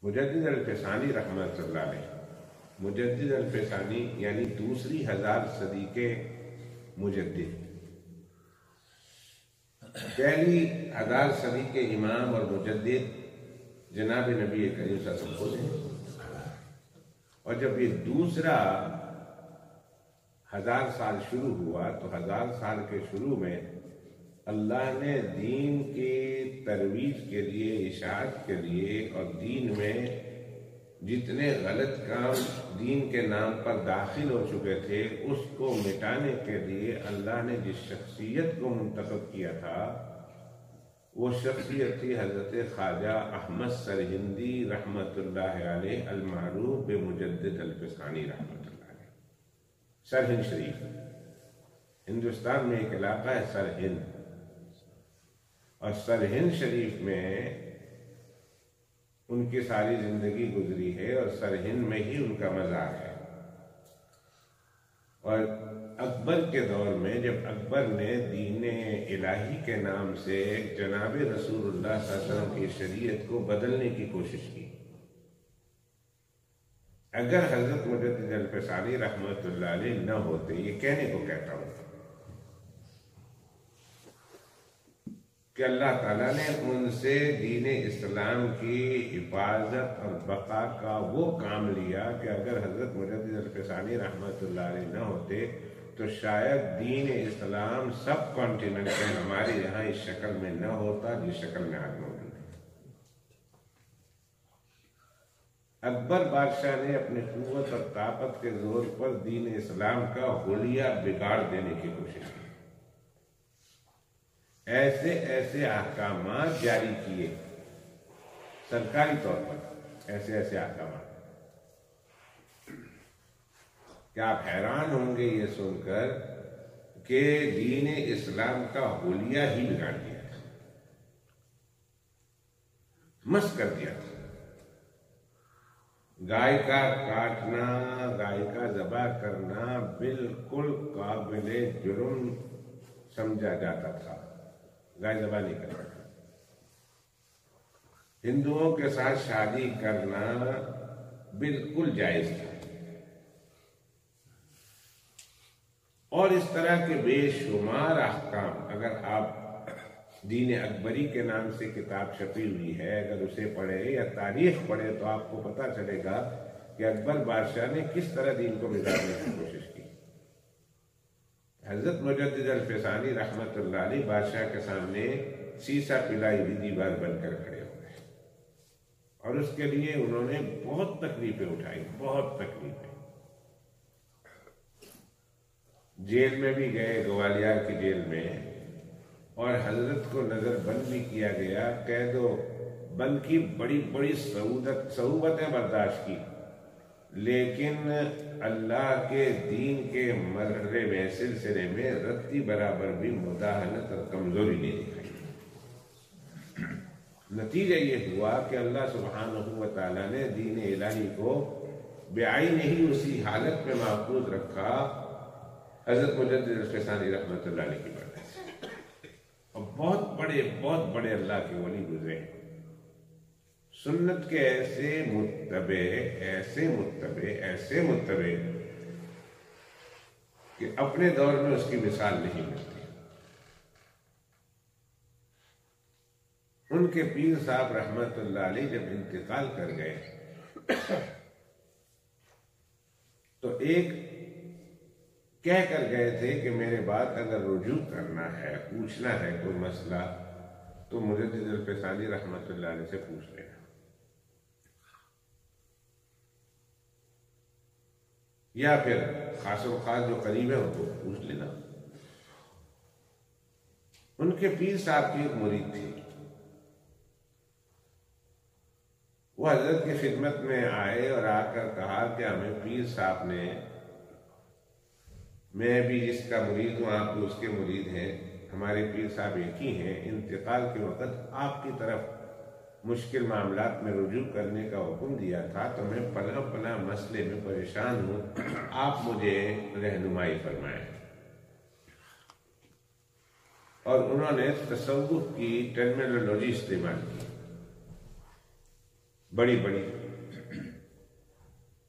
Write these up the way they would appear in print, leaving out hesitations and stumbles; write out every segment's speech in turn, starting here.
مجدد الفسانی رحمۃ اللہ علیہ، مجدد الفسانی یعنی دوسری 1000 صدی کے مجدد، پہلی 1000 صدی کے امام اور مجدد جناب نبی کریم صلی اللہ علیہ وسلم نے، اور جب یہ دوسرا 1000 سال شروع ہوا تو 1000 سال کے شروع میں اللہ نے دین کی ترویج کے لیے، اشاعت کے لیے، اور دین میں جتنے غلط کام دین کے نام پر داخل ہو چکے تھے اس کو مٹانے کے لیے اللہ نے جس شخصیت کو منتخب کیا تھا وہ شخصیت تھی حضرت خواجہ احمد سرہندی رحمۃ اللہ علیہ، المعروف بمجدد الفسانی رحمۃ اللہ علیہ۔ سرہند شریف، ہندوستان میں ایک علاقہ ہے سرہند، اور سرہند شریف میں ان کی ساری زندگی گزری ہے اور سرہند میں ہی ان کا مزار ہے۔ اور اکبر کے دور میں جب اکبر نے دین الہی کے نام سے جناب رسول اللہ صلی اللہ علیہ وسلم کی شریعت کو بدلنے کی کوشش کی، اگر حضرت مجدد الفسانی رحمۃ اللہ علیہ نہ ہوتے، یہ کہنے کو کہتا ہوں کہ اللہ تعالیٰ نے ان سے دین اسلام کی حفاظت اور بقا کا وہ کام لیا کہ اگر حضرت مجدد الفسانی رحمۃ اللہ علیہ نہ ہوتے تو شاید دین اسلام سب کانٹیننٹ میں ہمارے یہاں اس شکل میں نہ ہوتا جس شکل میں آج موجود ہے۔ اکبر بادشاہ نے اپنی قوت اور طاقت کے زور پر دین اسلام کا حلیہ بگاڑ دینے کی کوشش کی، ایسے ایسے احکامات جاری کیے سرکاری طور پر، ایسے ایسے احکامات کہ آپ حیران ہوں گے یہ سن کر کہ دین اسلام کا حلیہ ہی بگاڑ دیا تھا، مس کر دیا تھا۔ گائے کا کاٹنا، گائے کا ذبح کرنا بالکل قابل جرم سمجھا جاتا تھا، گائے ذبح نہیں کرنا۔ ہندوؤں کے ساتھ شادی کرنا بالکل جائز تھا، اور اس طرح کے بے شمار احکام۔ اگر آپ دین اکبری کے نام سے کتاب چھپی ہوئی ہے، اگر اسے پڑھیں یا تاریخ پڑھیں تو آپ کو پتہ چلے گا کہ اکبر بادشاہ نے کس طرح دین کو بگاڑنے کی کوشش کی۔ حضرت مجدد الفسانی رحمۃ اللہ علیہ بادشاہ کے سامنے سیسا پلائی ہوئی دیوار بن کر کھڑے ہو گئے، اور اس کے لیے انہوں نے بہت تکلیفیں اٹھائی، بہت تکلیفیں۔ جیل میں بھی گئے، گوالیار کی جیل میں، اور حضرت کو نظر بند بھی کیا گیا، قید و بند کی بڑی بڑی صعوبتیں برداشت کی، لیکن اللہ کے دین کے مرحلے میں، سلسلے میں رتی برابر بھی مداہنت اور کمزوری نہیں دکھائی۔ نتیجہ یہ ہوا کہ اللہ سبحانہ و تعالیٰ نے دین الہی کو بعین ہی اسی حالت میں محفوظ رکھا حضرت مجدد الفسانی رحمۃ اللہ علیہ کی برکت سے، اور بہت بڑے اللہ کے ولی گزرے، سنت کے ایسے متبع کہ اپنے دور میں اس کی مثال نہیں ملتی۔ ان کے پیر صاحب رحمت اللہ علیہ جب انتقال کر گئے تو ایک کہہ کر گئے تھے کہ میرے بعد اگر رجوع کرنا ہے، پوچھنا ہے کوئی مسئلہ تو مجدد الفسانی رحمت اللہ علیہ سے پوچھ لینا، یا پھر خاص و خاص جو قریب ہے ان کو پوچھ لینا۔ ان کے پیر صاحب کی ایک مرید تھی، وہ حضرت کی خدمت میں آئے اور آ کر کہا کہ ہمیں پیر صاحب نے، میں بھی جس کا مرید ہوں آپ بھی اس کے مرید ہیں، ہمارے پیر صاحب ایک ہی ہیں، انتقال کے وقت آپ کی طرف مشکل معاملات میں رجوع کرنے کا حکم دیا تھا، تو میں پناہ مسئلے میں پریشان ہوں، آپ مجھے رہنمائی فرمائیں۔ اور انہوں نے تصوف کی ٹرمینالوجی استعمال کی بڑی بڑی۔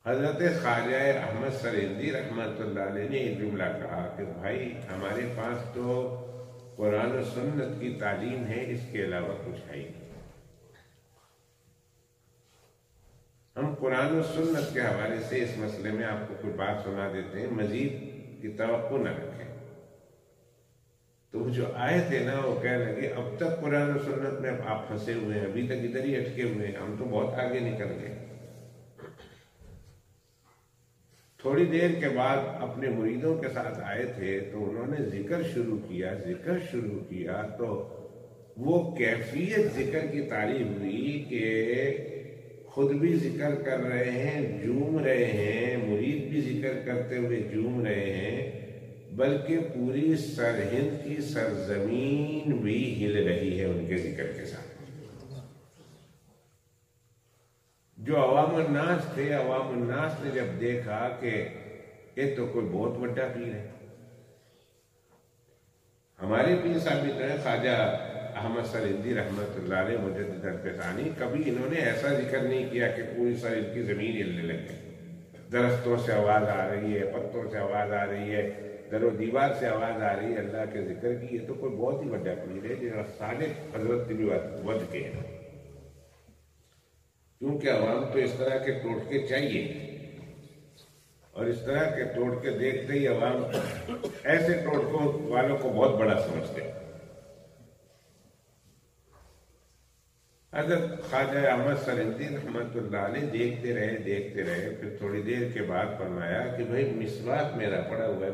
حضرت خواجہ احمد سرہندی رحمۃ اللہ علیہ نے ایک جملہ کہا کہ بھائی ہمارے پاس تو قرآن و سنت کی تعلیم ہے، اس کے علاوہ کچھ ہے ہی نہیں۔ ہم قرآن و سنت کے حوالے سے اس مسئلے میں آپ کو کوئی بات سنا دیتے ہیں، مزید کی توقع نہ رکھیں۔ تو جو آئے تھے نا وہ کہنے لگے اب تک قرآن و سنت میں آپ پھنسے ہوئے ہیں، ابھی تک ادھر ہی اٹکے ہوئے ہیں، ہم تو بہت آگے نکل گئے۔ تھوڑی دیر کے بعد اپنے مریدوں کے ساتھ آئے تھے تو انہوں نے ذکر شروع کیا تو وہ کیفیت ذکر کی تعریف ہوئی کہ خود بھی ذکر کر رہے ہیں، جھوم رہے ہیں، مرید بھی ذکر کرتے ہوئے جھوم رہے ہیں، بلکہ پوری سرہند کی سرزمین بھی ہل رہی ہے ان کے ذکر کے ساتھ۔ جو عوام الناس تھے، عوام الناس نے جب دیکھا کہ یہ تو کوئی بہت بڑا پیر ہے، ہمارے پیر ثابت ہے خواجہ احمد سرہندی رحمۃ اللہ علیہ مجدد الفسانی، کبھی انہوں نے ایسا ذکر نہیں کیا کہ پوری سرہند کی زمین ہلنے لگے، درختوں سے آواز آ رہی ہے، پتوں سے آواز آ رہی ہے، در و دیوار سے آواز آ رہی ہے اللہ کے ذکر کی۔ یہ تو کوئی بہت ہی بڑا پیر ہے جو صادق حضرت بھی ود کے ہیں، کیونکہ عوام تو اس طرح کے ٹوٹکے چاہیے، اور اس طرح کے ٹوٹکے دیکھتے ہی عوام ایسے ٹوٹکوں والوں کو بہت بڑا سمجھتے ہیں۔ حضرت خواجہ احمد سرہندی رحمۃ اللہ علیہ دیکھتے رہے، پھر تھوڑی دیر کے بعد فرمایا کہ بھائی مسواک میرا پڑا ہوا ہے،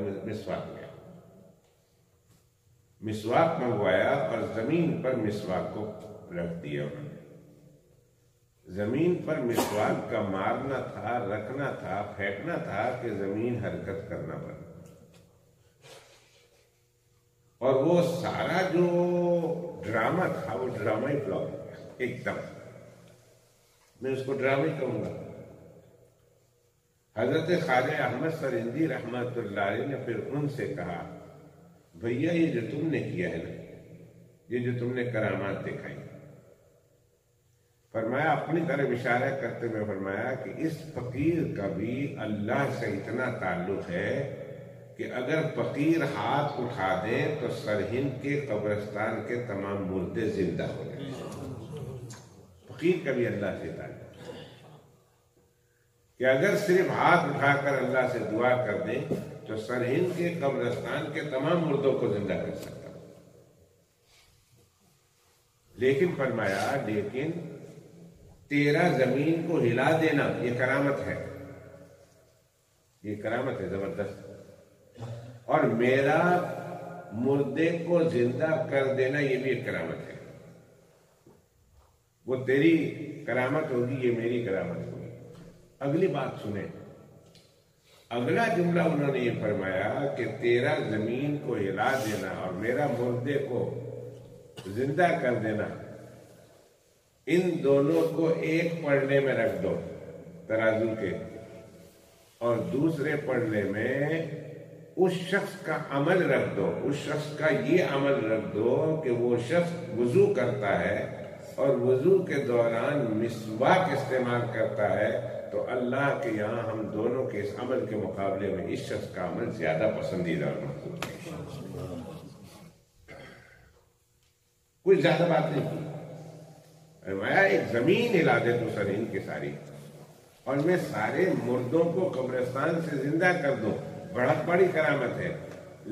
مسواک منگوایا اور زمین پر مسواک کو رکھ دیا انہوں نے۔ زمین پر مسواک کا مارنا تھا، رکھنا تھا، پھینکنا تھا کہ زمین حرکت کرنا پڑا، اور وہ سارا جو ڈرامہ تھا وہ ڈرامہ ہی فلاپ ہو گیا ایک دم، میں اس کو ڈرامہ ہی کہوں گا۔ حضرت خواجہ احمد سرہندی رحمۃ اللہ علیہ نے پھر ان سے کہا بھیا یہ جو تم نے کیا ہے نا، یہ جو تم نے کرامات دکھائی، فرمایا اپنی طرف اشارہ کرتے ہوئے فرمایا کہ اس فقیر کا بھی اللہ سے اتنا تعلق ہے کہ اگر فقیر ہاتھ اٹھا دیں تو سرہند کے قبرستان کے تمام مردے زندہ ہو جائیں۔ فقیر کا بھی اللہ سے تعلق کہ اگر صرف ہاتھ اٹھا کر اللہ سے دعا کر دیں تو سرہند کے قبرستان کے تمام مردوں کو زندہ کر سکتا۔ لیکن فرمایا لیکن تیرا زمین کو ہلا دینا یہ کرامت ہے، یہ کرامت ہے زبردست، اور میرا مردے کو زندہ کر دینا یہ بھی ایک کرامت ہے۔ وہ تیری کرامت ہوگی، یہ میری کرامت ہوگی۔ اگلی بات سنیں، اگلا جملہ انہوں نے یہ فرمایا کہ تیرا زمین کو ہلا دینا اور میرا مردے کو زندہ کر دینا، ان دونوں کو ایک پڑھنے میں رکھ دو ترازو کے، اور دوسرے پڑھنے میں اس شخص کا عمل رکھ دو، اس شخص کا یہ عمل رکھ دو کہ وہ شخص وضو کرتا ہے اور وضو کے دوران مسواک استعمال کرتا ہے، تو اللہ کے یہاں ہم دونوں کے اس عمل کے مقابلے میں اس شخص کا عمل زیادہ پسندیدہ اور محبوب ہے۔ کوئی زیادہ بات نہیں کی، فرمایا ایک زمین ہلا دے تو سرہند کی ساری، اور میں سارے مردوں کو قبرستان سے زندہ کر دوں، بڑھت بڑی کرامت ہے،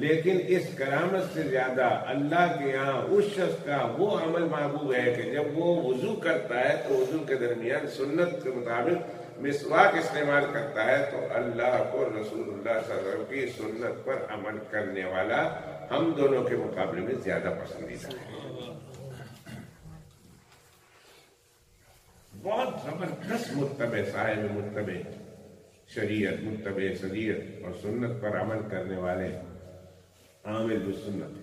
لیکن اس کرامت سے زیادہ اللہ کے یہاں اس شخص کا وہ عمل محبوب ہے کہ جب وہ وضو کرتا ہے تو وضو کے درمیان سنت کے مطابق مسواک استعمال کرتا ہے، تو اللہ کو رسول اللہ صلی اللہ علیہ وسلم کی سنت پر عمل کرنے والا ہم دونوں کے مقابلے میں زیادہ پسندیدہ ہے۔ بہت زبردست متبع صاحب متبع شریعت، متبع شریعت اور سنت پر عمل کرنے والے عامل بالسنت